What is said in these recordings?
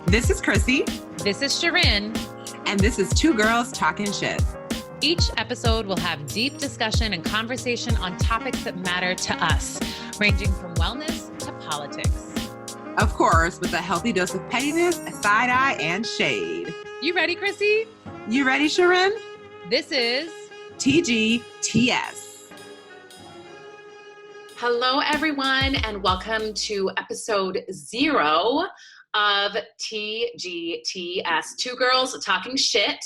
This is Chrissy. This is Shirin. And this is Two Girls Talking Shit. Each episode will have deep discussion and conversation on topics that matter to us, ranging from wellness to politics. Of course, with a healthy dose of pettiness, side-eye, and shade. You ready, Chrissy? You ready, Shirin? This is TGTS. Hello, everyone, and welcome to episode 0 of TGTS, Two Girls Talking Shit.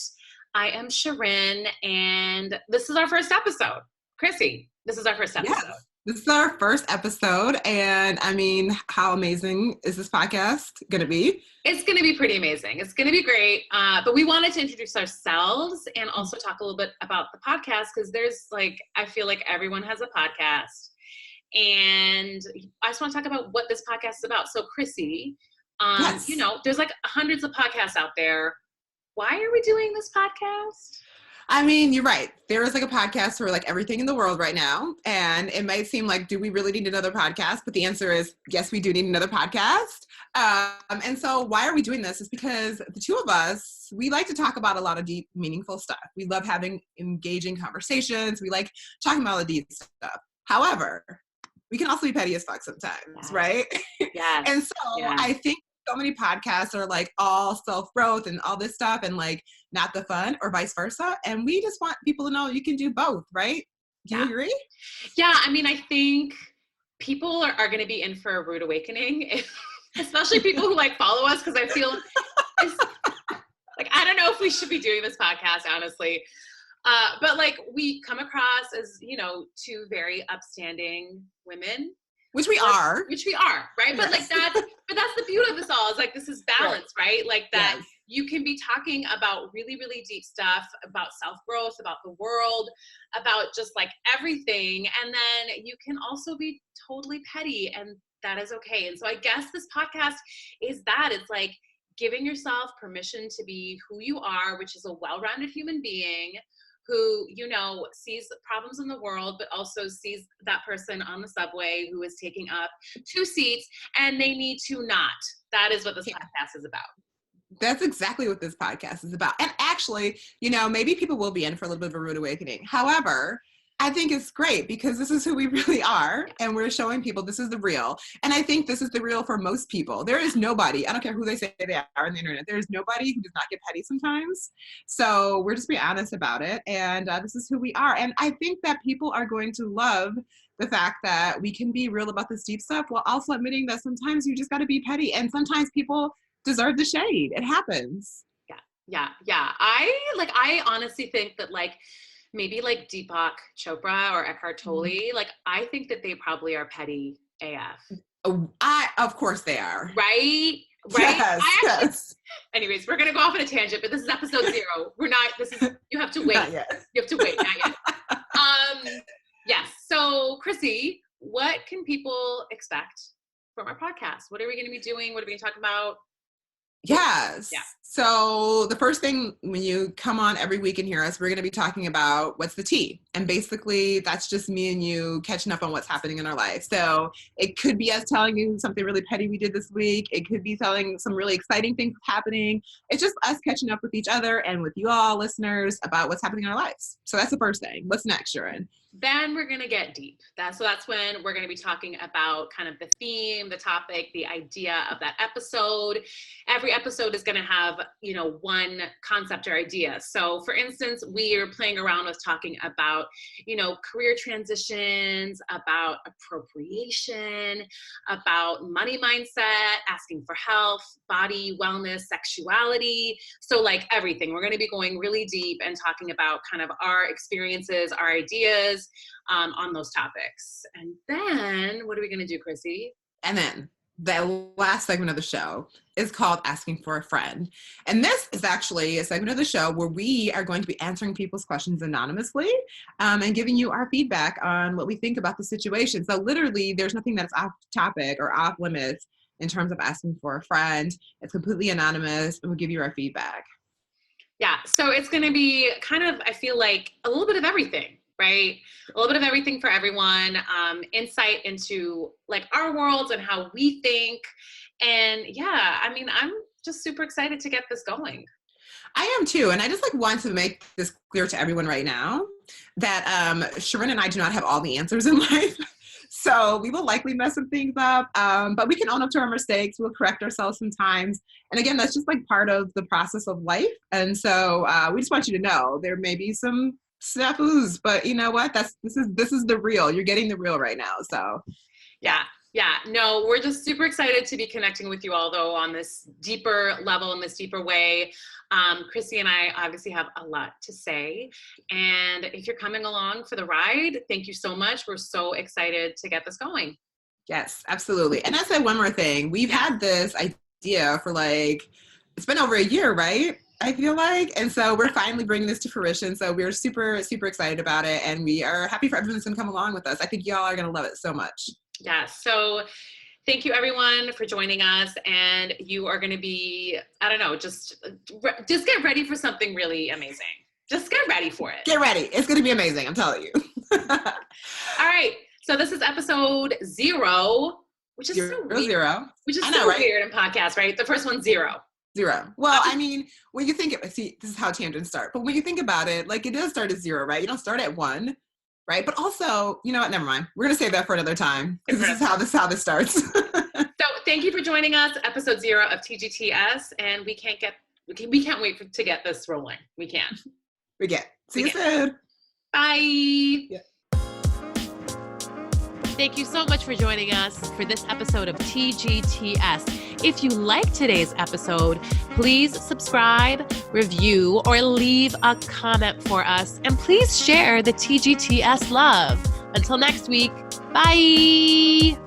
I am Shirin, and this is our first episode. Chrissy, this is our first episode. Yes, this is our first episode, and I mean, how amazing is this podcast going to be? It's going to be pretty amazing. It's going to be great, but we wanted to introduce ourselves and also talk a little bit about the podcast, because there's I feel like everyone has a podcast, and I just want to talk about what this podcast is about. So, Chrissy, yes. You know, there's hundreds of podcasts out there. Why are we doing this podcast? I mean, you're right. There is a podcast for everything in the world right now. And it might seem like, do we really need another podcast? But the answer is, yes, we do need another podcast. And so why are we doing this? Is because the two of us, we like to talk about a lot of deep, meaningful stuff. We love having engaging conversations. We like talking about all the deep stuff. However, we can also be petty as fuck sometimes, right? Yes. And so I think so many podcasts are all self-growth and all this stuff and not the fun, or vice versa. And we just want people to know you can do both, right? Do you agree? Yeah, I mean, I think people are going to be in for a rude awakening, especially people who follow us, because I feel I don't know if we should be doing this podcast, honestly. But we come across as, two very upstanding women. Which we are, right? But that's the beauty of this all is this is balance, right? That yes. You can be talking about really, really deep stuff about self-growth, about the world, about just everything. And then you can also be totally petty, and that is okay. And so I guess this podcast is that. It's giving yourself permission to be who you are, which is a well-rounded human being who, sees problems in the world, but also sees that person on the subway who is taking up 2 seats and they need to not. That is what this podcast is about. That's exactly what this podcast is about. And actually, maybe people will be in for a little bit of a rude awakening. However, I think it's great because this is who we really are, and we're showing people this is the real. And I think this is the real for most people. There is nobody, I don't care who they say they are on the internet, there is nobody who does not get petty sometimes. So we're just being honest about it, and this is who we are. And I think that people are going to love the fact that we can be real about this deep stuff while also admitting that sometimes you just got to be petty, and sometimes people deserve the shade. It happens. Yeah. I honestly think that maybe Deepak Chopra or Eckhart Tolle, I think that they probably are petty AF. Of course they are. Right? Yes. Anyways, we're going to go off on a tangent, but this is episode 0. You have to wait. Not yet. You have to wait, not yet. Yes. So, Chrissy, what can people expect from our podcast? What are we going to be doing? What are we going to talk about? Yes. Yeah. So the first thing when you come on every week and hear us, we're going to be talking about what's the tea. And basically that's just me and you catching up on what's happening in our life. So it could be us telling you something really petty we did this week. It could be telling some really exciting things happening. It's just us catching up with each other and with you all listeners about what's happening in our lives. So that's the first thing. What's next, Shirin? Then we're going to get deep. That's when we're going to be talking about kind of the theme, the topic, the idea of that episode. Every episode is going to have, one concept or idea. So for instance, we are playing around with talking about, career transitions, about appropriation, about money mindset, asking for health, body, wellness, sexuality. So everything. We're going to be going really deep and talking about kind of our experiences, our ideas, on those topics. And then what are we going to do, Chrissy? And then the last segment of the show is called Asking for a Friend. And this is actually a segment of the show where we are going to be answering people's questions anonymously and giving you our feedback on what we think about the situation. So literally there's nothing that's off topic or off limits in terms of asking for a friend. It's completely anonymous, and we'll give you our feedback. Yeah. So it's going to be kind of, I feel like, a little bit of everything. Right? A little bit of everything for everyone, insight into our worlds and how we think. And yeah, I mean, just super excited to get this going. I am too. And I just want to make this clear to everyone right now that Shirin and I do not have all the answers in life. So we will likely mess some things up, but we can own up to our mistakes. We'll correct ourselves sometimes. And again, that's just part of the process of life. And so we just want you to know there may be some snafus, but you know what? This is the real. You're getting the real right now. So yeah. No, we're just super excited to be connecting with you all, though, on this deeper level, in this deeper way. Chrissy and I obviously have a lot to say. And if you're coming along for the ride, thank you so much. We're so excited to get this going. Yes, absolutely. And I said one more thing. We've had this idea for it's been over a year, right? I feel like. And so we're finally bringing this to fruition. So we're super, super excited about it. And we are happy for everyone that's going to come along with us. I think y'all are going to love it so much. Yeah. So thank you everyone for joining us. And you are going to be, I don't know, just get ready for something really amazing. Just get ready for it. Get ready. It's going to be amazing. I'm telling you. All right. So this is episode 0, which is so weird. Which is so weird in podcasts, right? The first one's 0. Well, I mean, when you think see, this is how tangents start. But when you think about it, it does start at 0, right? You don't start at 1. Right. But also, you know what? Never mind. We're going to save that for another time because this is how this starts. So thank you for joining us. Episode 0 of TGTS. And we can't wait to get this rolling. We can. See you soon. Bye. Yeah. Thank you so much for joining us for this episode of TGTS. If you like today's episode, please subscribe, review, or leave a comment for us. And please share the TGTS love. Until next week, bye.